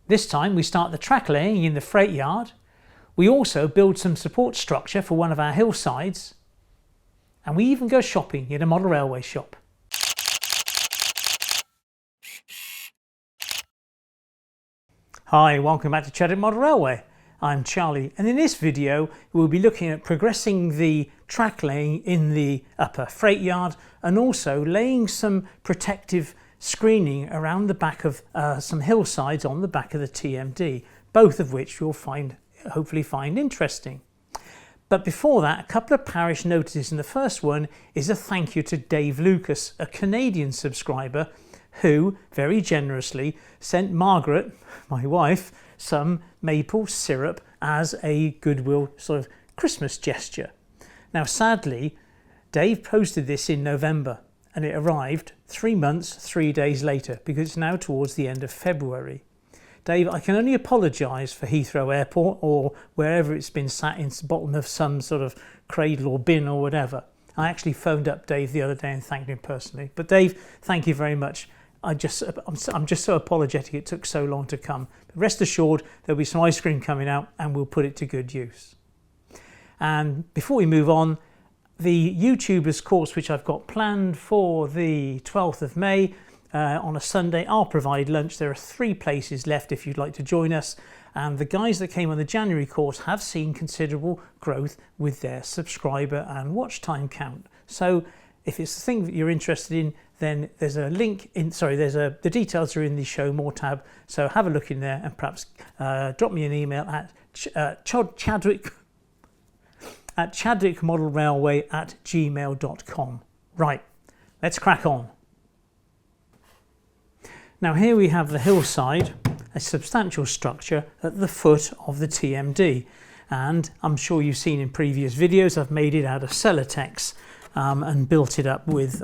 This time we start the track laying in the freight yard. We also build some support structure for one of our hillsides, and we even go shopping in a model railway shop. Hi, welcome back to Chadwick Model Railway. I'm Charlie, and in this video we'll be looking at progressing the track laying in the upper freight yard and also laying some protective screening around the back of some hillsides on the back of the TMD, both of which you'll hopefully find interesting. But before that, a couple of parish notices, and the first one is a thank you to Dave Lucas, a Canadian subscriber who very generously sent Margaret, my wife, some maple syrup as a goodwill sort of Christmas gesture. Now sadly, Dave posted this in November and it arrived 3 months, 3 days later, because it's now towards the end of February. Dave, I can only apologise for Heathrow Airport or wherever it's been sat in the bottom of some sort of cradle or bin or whatever. I actually phoned up Dave the other day and thanked him personally. But Dave, thank you very much. I'm just so apologetic it took so long to come. But rest assured there'll be some ice cream coming out and we'll put it to good use. And before we move on, the YouTubers course which I've got planned for the 12th of May on a Sunday, I'll provide lunch. There are 3 places left if you'd like to join us, and the guys that came on the January course have seen considerable growth with their subscriber and watch time count. So if it's the thing that you're interested in, then there's a link in, the details are in the show more tab, so have a look in there and perhaps drop me an email at chadwickmodelrailway@gmail.com. Right, let's crack on. Now here we have the hillside, a substantial structure at the foot of the TMD, and I'm sure you've seen in previous videos I've made it out of Celotex and built it up with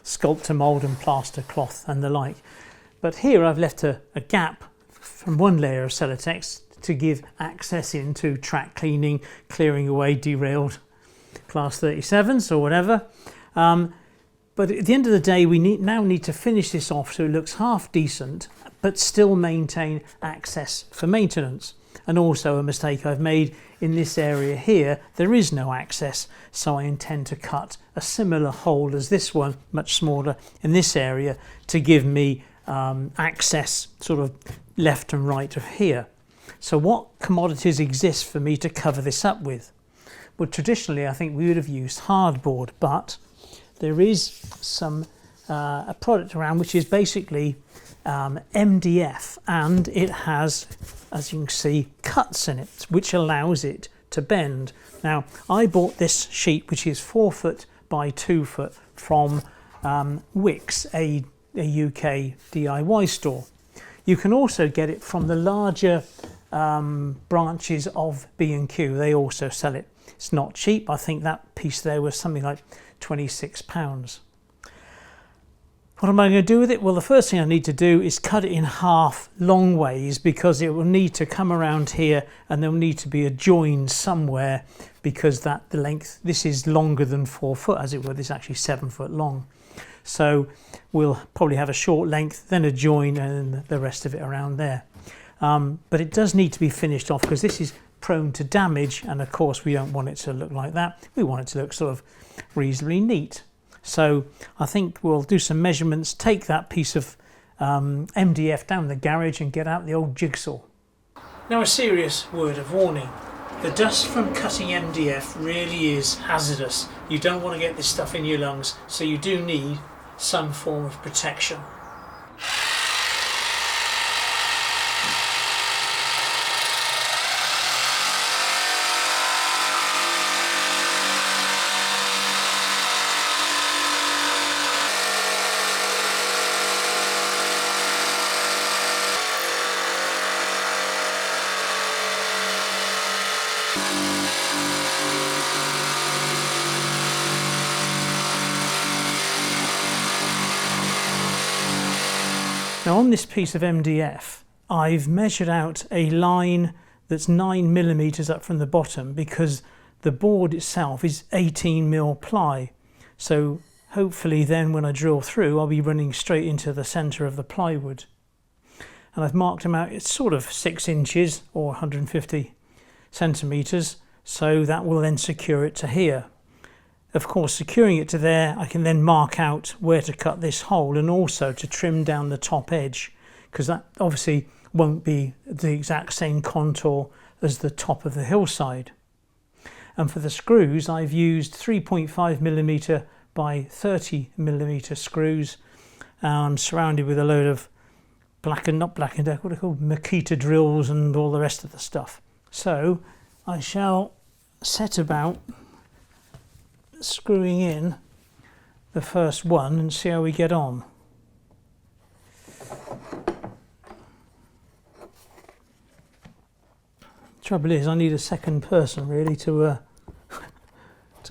sculptor mould and plaster cloth and the like. But here I've left a gap from one layer of Celotex to give access into track cleaning, clearing away derailed class 37s or whatever. But at the end of the day, we now need to finish this off so it looks half decent, but still maintain access for maintenance. And also a mistake I've made in this area here, there is no access, so I intend to cut a similar hole as this one, much smaller, in this area to give me access sort of left and right of here. So what commodities exist for me to cover this up with? Well, traditionally I think we would have used hardboard, but there is some a product around which is basically MDF, and it has, as you can see, cuts in it which allows it to bend. Now I bought this sheet which is 4 foot by 2 foot from Wix, a UK DIY store. You can also get it from the larger branches of B&Q. They also sell it. It's not cheap. I think that piece there was something like £26. What am I going to do with it? Well, the first thing I need to do is cut it in half long ways, because it will need to come around here and there will need to be a join somewhere, because the length, this is longer than 4 foot as it were. This is actually 7 foot long. So we'll probably have a short length, then a join, and the rest of it around there. But it does need to be finished off because this is prone to damage, and of course we don't want it to look like that. We want it to look sort of reasonably neat. So I think we'll do some measurements, take that piece of MDF down the garage and get out the old jigsaw. Now a serious word of warning. The dust from cutting MDF really is hazardous. You don't want to get this stuff in your lungs, so you do need some form of protection. Now on this piece of MDF, I've measured out a line that's 9mm up from the bottom, because the board itself is 18mm ply. So hopefully then when I drill through, I'll be running straight into the centre of the plywood. and I've marked them out. It's sort of 6 inches or 150 centimeters, so that will then secure it to here. Of course, securing it to there, I can then mark out where to cut this hole and also to trim down the top edge, because that obviously won't be the exact same contour as the top of the hillside. And for the screws, I've used 3.5mm by 30mm screws. I'm surrounded with a load of what are they called, Makita drills and all the rest of the stuff. So I shall set about screwing in the first one and see how we get on. Trouble is, I need a second person really to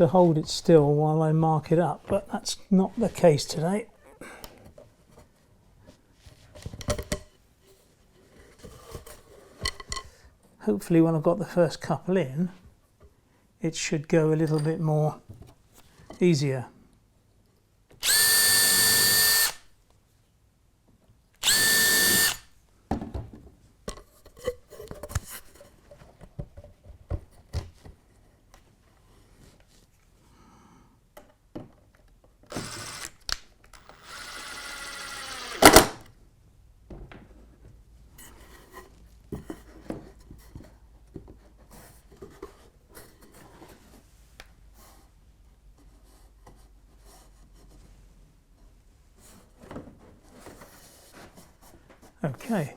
hold it still while I mark it up, but that's not the case today. Hopefully when I've got the first couple in, it should go a little bit more easier. Okay.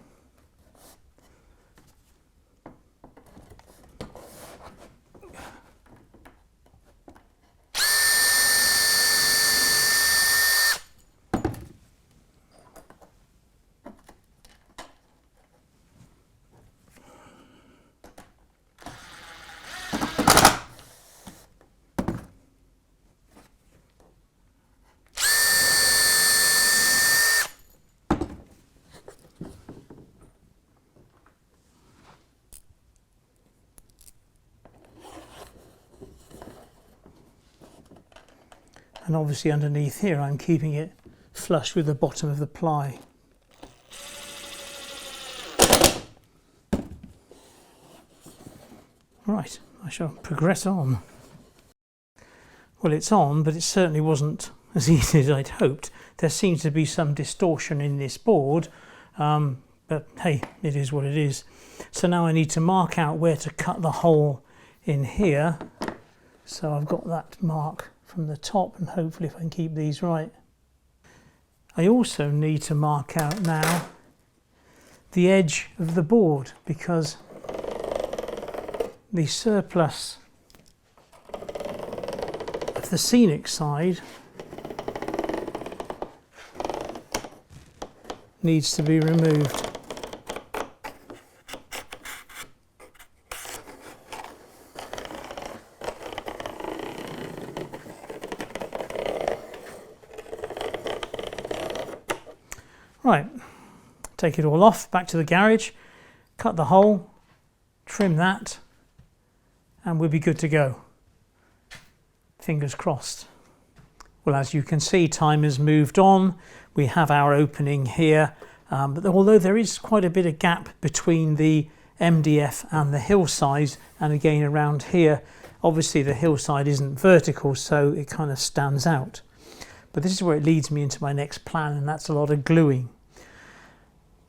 And obviously underneath here I'm keeping it flush with the bottom of the ply. Right, I shall progress on. Well, it's on, but it certainly wasn't as easy as I'd hoped. There seems to be some distortion in this board, but hey, it is what it is. So now I need to mark out where to cut the hole in here. So I've got that mark from the top, and hopefully if I can keep these right. I also need to mark out now the edge of the board, because the surplus of the scenic side needs to be removed. Right, take it all off, back to the garage, cut the hole, trim that, and we'll be good to go. Fingers crossed. Well, as you can see, time has moved on. We have our opening here, but although there is quite a bit of gap between the MDF and the hillside, and again around here, obviously the hillside isn't vertical, so it kind of stands out. But this is where it leads me into my next plan, and that's a lot of gluing.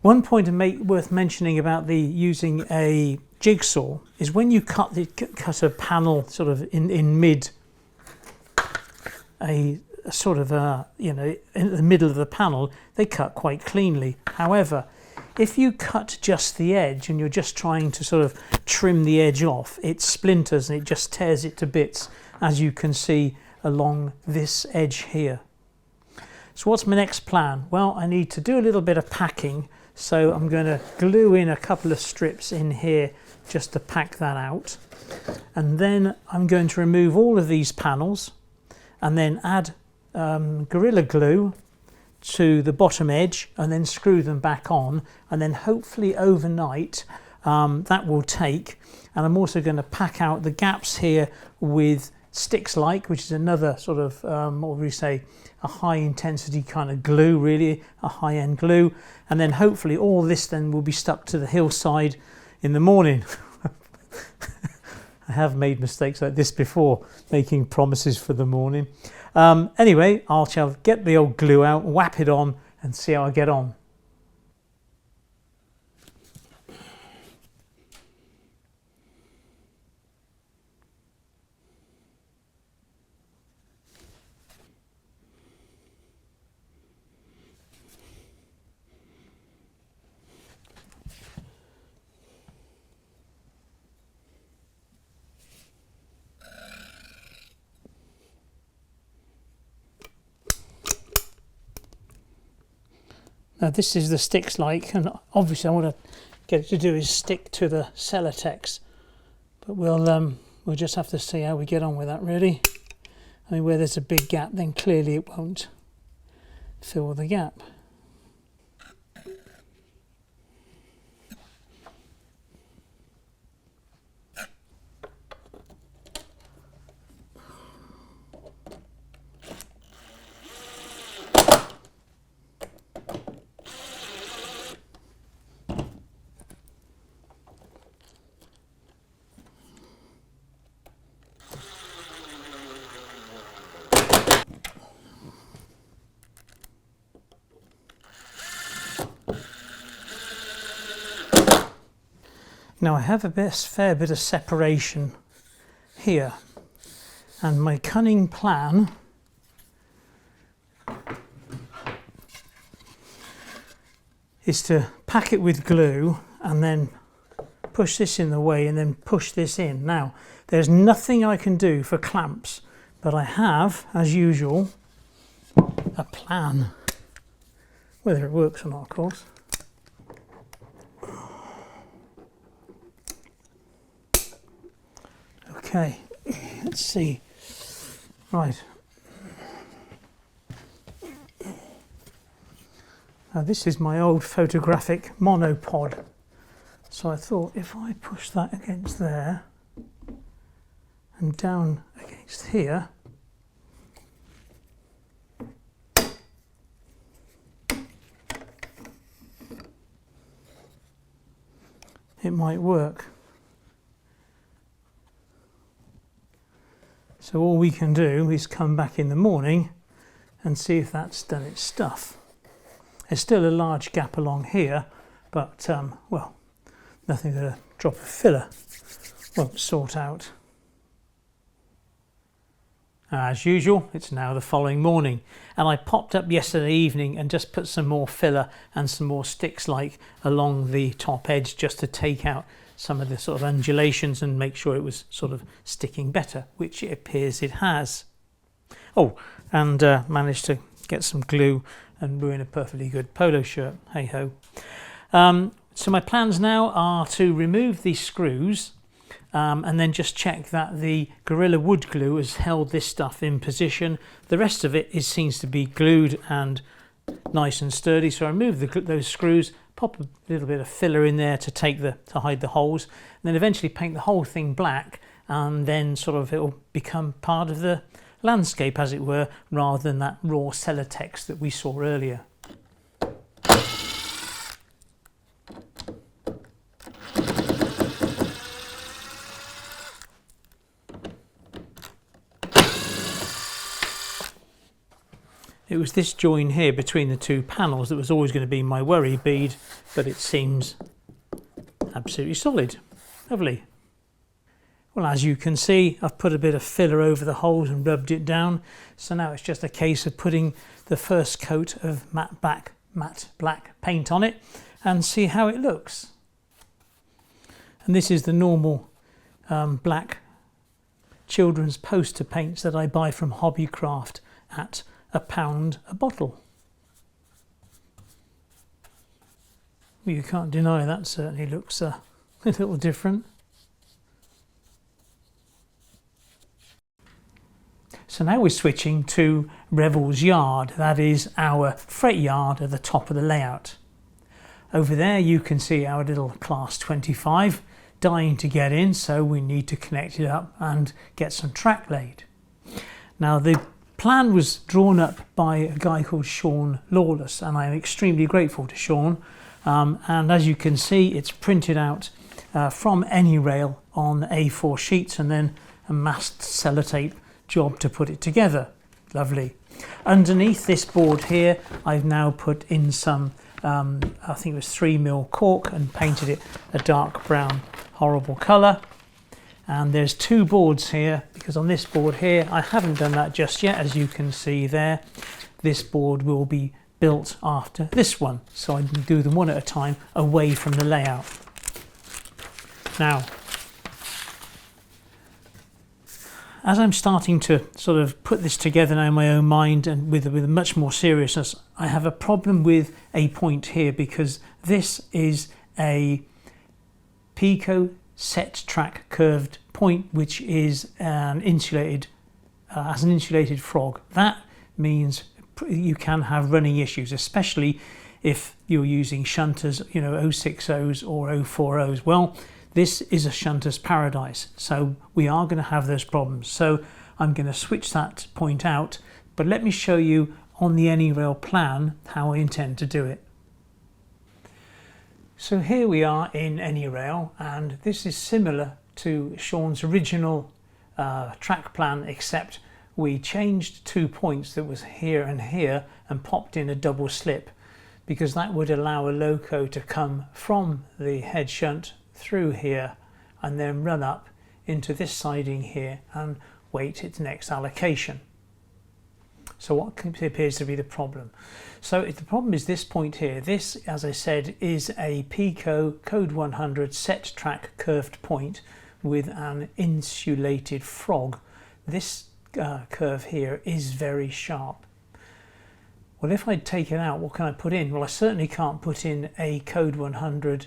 One point worth mentioning about using a jigsaw is when you cut a panel sort of in mid, in the middle of the panel, they cut quite cleanly. However, if you cut just the edge and you're just trying to sort of trim the edge off, it splinters and it just tears it to bits, as you can see along this edge here. So what's my next plan? Well, I need to do a little bit of packing. So I'm going to glue in a couple of strips in here just to pack that out. And then I'm going to remove all of these panels and then add Gorilla Glue to the bottom edge and then screw them back on. And then hopefully overnight that will take. And I'm also going to pack out the gaps here with sticks-like, which is another sort of, what would we say, a high intensity kind of glue, really, a high-end glue. And then hopefully all this then will be stuck to the hillside in the morning. I have made mistakes like this before, making promises for the morning. Anyway, I shall get the old glue out, whap it on, and see how I get on. Now this is the sticks like, and obviously I want to get it to do is stick to the Celotex, but we'll just have to see how we get on with that, really. I mean, where there's a big gap, then clearly it won't fill the gap. Now I have a fair bit of separation here, and my cunning plan is to pack it with glue and then push this in the way and then push this in. Now there's nothing I can do for clamps, but I have, as usual, a plan. Whether it works or not, of course. Okay, let's see. Right. Now this is my old photographic monopod. So I thought if I push that against there and down against here, it might work. So all we can do is come back in the morning and see if that's done its stuff. There's still a large gap along here, but well, nothing that a drop of filler won't sort out. As usual, it's now the following morning, and I popped up yesterday evening and just put some more filler and some more sticks like along the top edge, just to take out some of the sort of undulations and make sure it was sort of sticking better, which it appears it has. Oh, and managed to get some glue and ruin a perfectly good polo shirt. Hey ho. So my plans now are to remove these screws and then just check that the Gorilla Wood glue has held this stuff in position. The rest of it seems to be glued and nice and sturdy. So I remove those screws, pop a little bit of filler in there to hide the holes, and then eventually paint the whole thing black, and then sort of it'll become part of the landscape, as it were, rather than that raw Celotex that we saw earlier. It was this join here between the two panels that was always going to be my worry bead, but it seems absolutely solid. Lovely. Well, as you can see, I've put a bit of filler over the holes and rubbed it down. So now it's just a case of putting the first coat of matte black paint on it and see how it looks. And this is the normal black children's poster paints that I buy from Hobbycraft at £1 a bottle. You can't deny that certainly looks a little different. So now we're switching to Revel's yard, that is our freight yard at the top of the layout. Over there you can see our little Class 25 dying to get in, so we need to connect it up and get some track laid. Now the plan was drawn up by a guy called Sean Lawless, and I'm extremely grateful to Sean. And as you can see, it's printed out from AnyRail on A4 sheets and then a masked sellotape job to put it together. Lovely. Underneath this board here, I've now put in some, I think it was 3mm cork, and painted it a dark brown, horrible colour. And there's two boards here, because on this board here, I haven't done that just yet, as you can see there. This board will be built after this one, so I can do them one at a time away from the layout. Now, as I'm starting to sort of put this together now in my own mind and with much more seriousness, I have a problem with a point here, because this is a Pico set track curved point, which is an insulated, as an insulated frog. That means you can have running issues, especially if you're using shunters, you know, 060s or 040s. Well, this is a shunter's paradise, so we are going to have those problems. So I'm going to switch that point out, but let me show you on the AnyRail plan how I intend to do it. So here we are in AnyRail, and this is similar to Sean's original track plan, except we changed 2 points that was here and here and popped in a double slip, because that would allow a loco to come from the head shunt through here and then run up into this siding here and wait its next allocation. So what appears to be the problem? So the problem is this point here. This, as I said, is a Pico Code 100 set track curved point with an insulated frog. This curve here is very sharp. Well, if I take it out, what can I put in? Well, I certainly can't put in a Code 100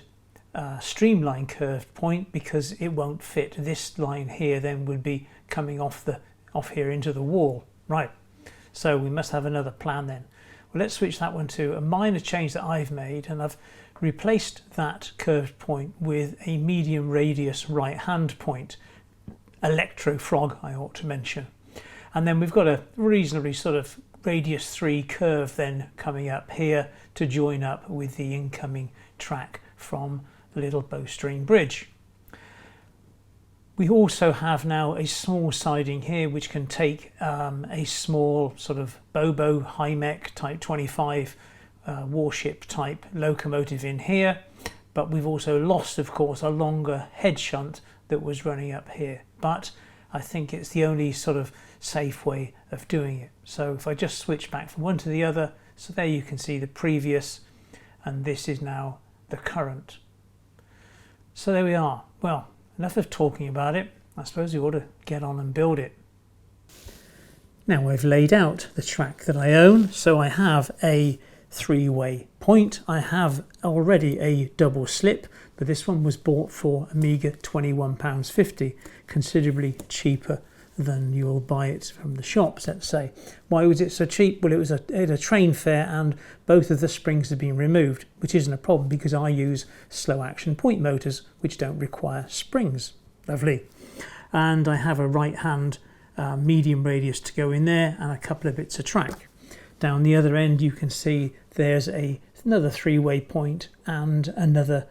streamline curved point, because it won't fit. This line here then would be coming off here into the wall. Right, so we must have another plan then. Well, let's switch that one to a minor change that I've made, and I've replaced that curved point with a medium radius right hand point, electro frog I ought to mention. And then we've got a reasonably sort of radius 3 curve then coming up here to join up with the incoming track from the little bowstring bridge. We also have now a small siding here which can take a small sort of Bobo high-mech type 25 warship type locomotive in here, but we've also lost, of course, a longer head shunt that was running up here, but I think it's the only sort of safe way of doing it. So if I just switch back from one to the other, so there you can see the previous, and this is now the current. So there we are. Well, enough of talking about it. I suppose we ought to get on and build it. Now I've laid out the track that I own, so I have a 3-way point. I have already a double slip, but this one was bought for a meagre £21.50, considerably cheaper than you'll buy it from the shops, let's say. Why was it so cheap? Well, it was a train fare, and both of the springs have been removed, which isn't a problem because I use slow action point motors which don't require springs. Lovely. And I have a right hand medium radius to go in there and a couple of bits of track. Down the other end you can see there's another 3-way point and another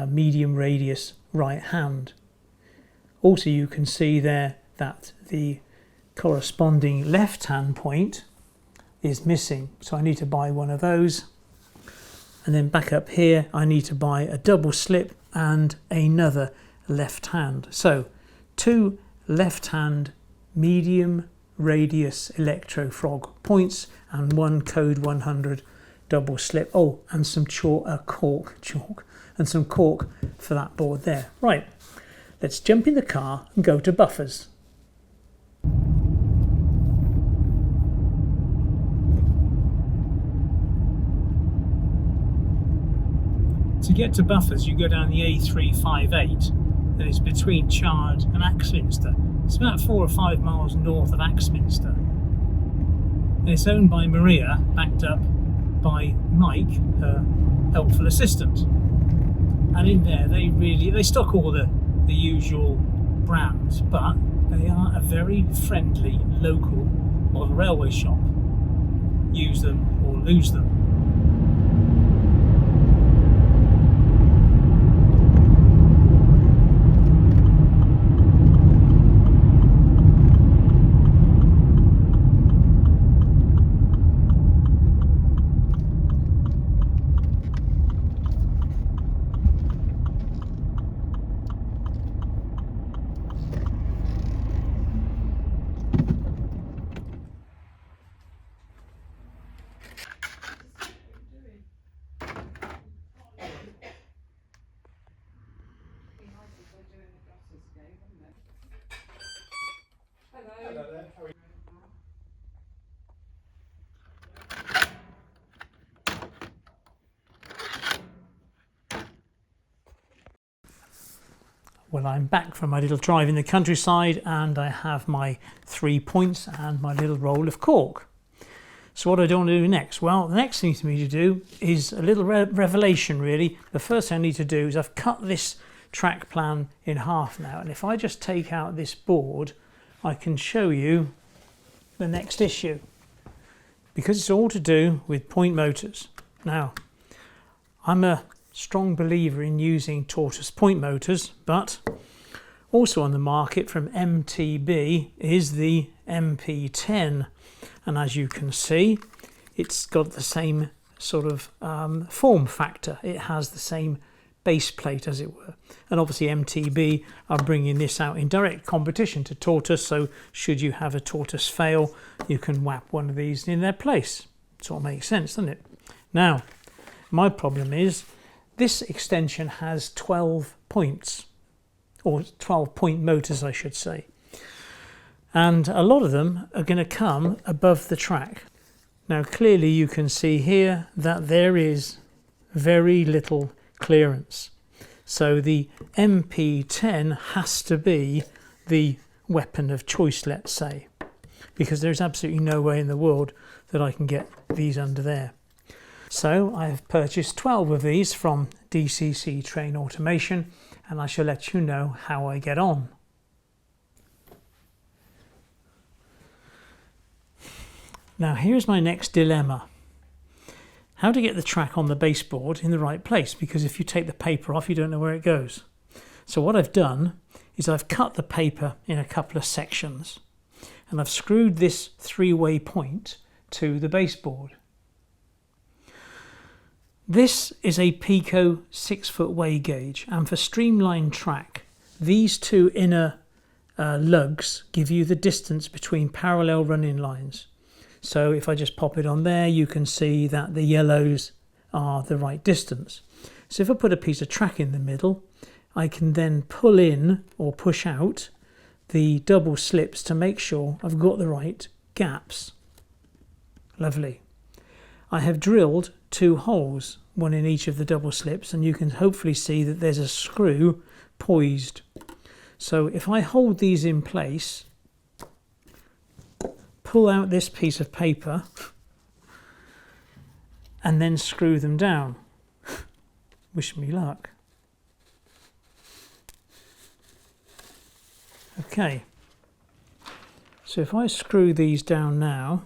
medium radius right hand. Also you can see there that the corresponding left hand point is missing, so I need to buy one of those. And then back up here I need to buy a double slip and another left hand. So 2 left hand medium radius electro frog points and 1 Code 100 double slip. Oh, and some cork and some cork for that board there. Right, let's jump in the car and go to buffers. To get to buffers you go down the A358, that is between Chard and Axminster. It's about 4 or 5 miles north of Axminster. And it's owned by Maria, backed up by Mike, her helpful assistant. And in there they stock all the the usual brands, but they are a very friendly local model railway shop. Use them or lose them. Well, I'm back from my little drive in the countryside and I have my 3 points and my little roll of cork. So what do I want to do next? Well, the next thing for me to do is a little revelation really. The first thing I need to do is I've cut this track plan in half now, and if I just take out this board I can show you the next issue, because it's all to do with point motors. Now, I'm a strong believer in using tortoise point motors, but also on the market from MTB is the MP10, and as you can see it's got the same sort of form factor. It has the same base plate, as it were, and obviously MTB are bringing this out in direct competition to tortoise, so should you have a tortoise fail you can whap one of these in their place. It all makes sense, doesn't it? Now, my problem is this extension has 12 points, or 12 point motors I should say, and a lot of them are going to come above the track. Now clearly you can see here that there is very little clearance, so the MP10 has to be the weapon of choice, let's say, because there's absolutely no way in the world that I can get these under there. So I have purchased 12 of these from DCC Train Automation, and I shall let you know how I get on. Now here's my next dilemma. How to get the track on the baseboard in the right place, because if you take the paper off you don't know where it goes. So what I've done is I've cut the paper in a couple of sections and I've screwed this three-way point to the baseboard. This is a Pico 6-foot way gauge, and for streamlined track these two inner lugs give you the distance between parallel running lines. So if I just pop it on there you can see that the yellows are the right distance. So if I put a piece of track in the middle I can then pull in or push out the double slips to make sure I've got the right gaps. Lovely. I have drilled 2 holes, one in each of the double slips, and you can hopefully see that there's a screw poised. So if I hold these in place, pull out this piece of paper and then screw them down. Wish me luck. Okay, so if I screw these down now,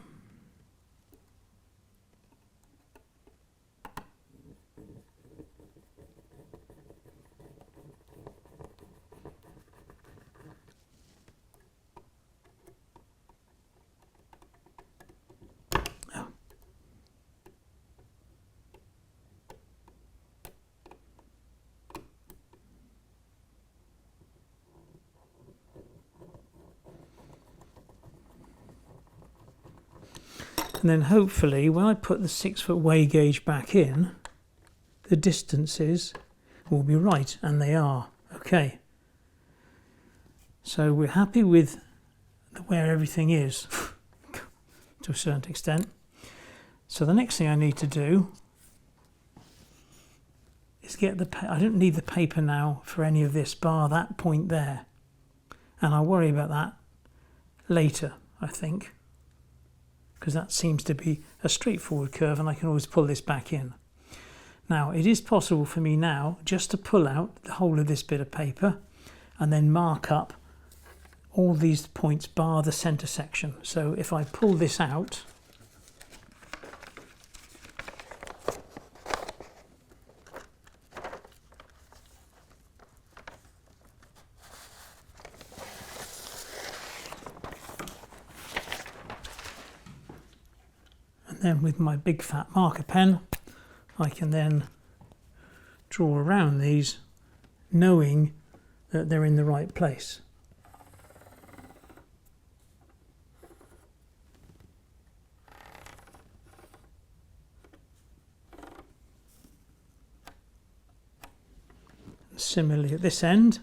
and then hopefully when I put the 6-foot way gauge back in, the distances will be right, and they are. Okay, so we're happy with where everything is to a certain extent. So the next thing I need to do is get the I don't need the paper now for any of this bar that point there, and I'll worry about that later I think, because that seems to be a straightforward curve and I can always pull this back in. Now it is possible for me now just to pull out the whole of this bit of paper and then mark up all these points bar the center section. So if I pull this out, and then with my big fat marker pen, I can then draw around these, knowing that they're in the right place. Similarly at this end.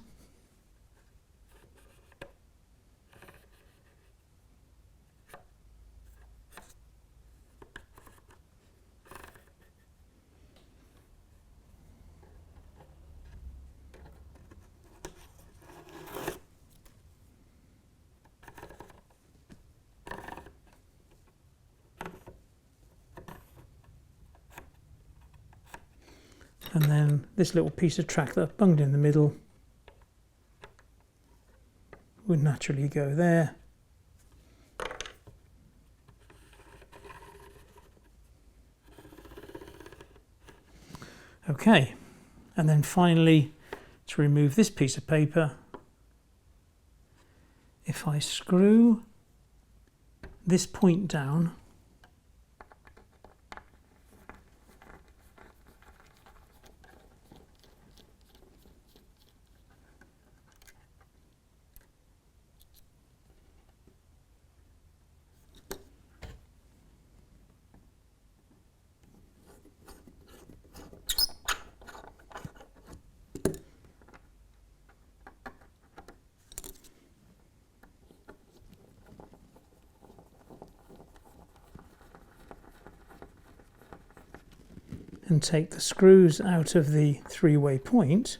And then this little piece of track that I've bunged in the middle would naturally go there. Okay, and then finally, to remove this piece of paper, if I screw this point down, and take the screws out of the three-way point,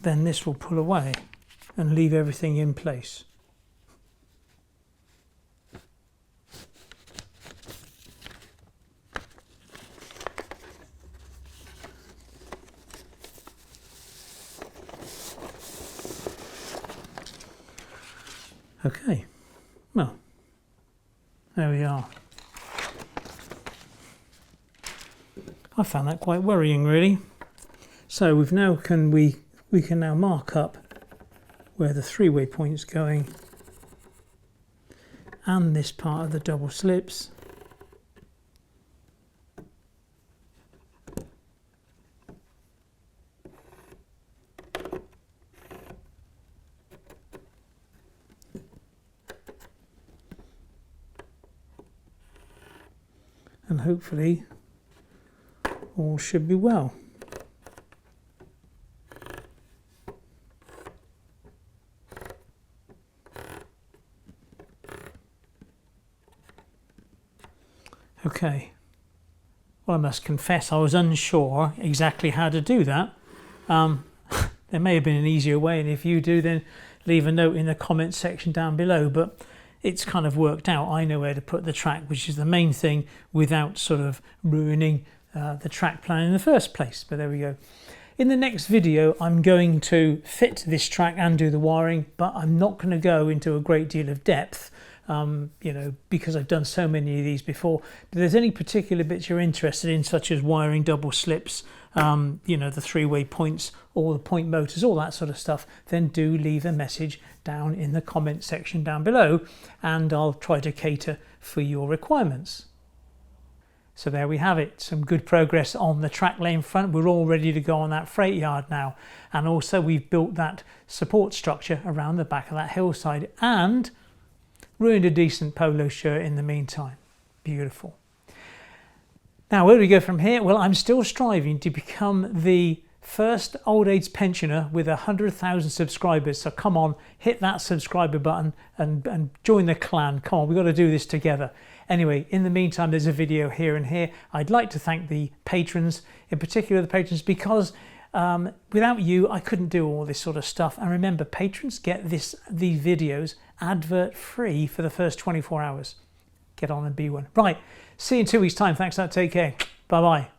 then this will pull away and leave everything in place. Okay, well, there we are. I found that quite worrying, really. So we can now mark up where the three-way point is going, and this part of the double slips. And hopefully all should be well. Okay, well, I must confess I was unsure exactly how to do that. There may have been an easier way, and if you do, then leave a note in the comments section down below, but it's kind of worked out. I know where to put the track, which is the main thing, without sort of ruining the track plan in the first place. But there we go. In the next video, I'm going to fit this track and do the wiring, but I'm not going to go into a great deal of depth, because I've done so many of these before. But if there's any particular bits you're interested in, such as wiring double slips, the three-way points, all the point motors, all that sort of stuff, then do leave a message down in the comment section down below, and I'll try to cater for your requirements. So there we have it, some good progress on the track lane front. We're all ready to go on that freight yard now, and also we've built that support structure around the back of that hillside and ruined a decent polo shirt in the meantime. Beautiful. Now, where do we go from here? Well, I'm still striving to become the first old age pensioner with 100,000 subscribers. So come on, hit that subscriber button and join the clan. Come on, we've got to do this together. Anyway, in the meantime, there's a video here and here. I'd like to thank the patrons, in particular the patrons, because without you, I couldn't do all this sort of stuff. And remember, patrons get these videos advert free for the first 24 hours. Get on and be one. Right, see you in 2 weeks' time. Thanks a lot. Take care. Bye-bye.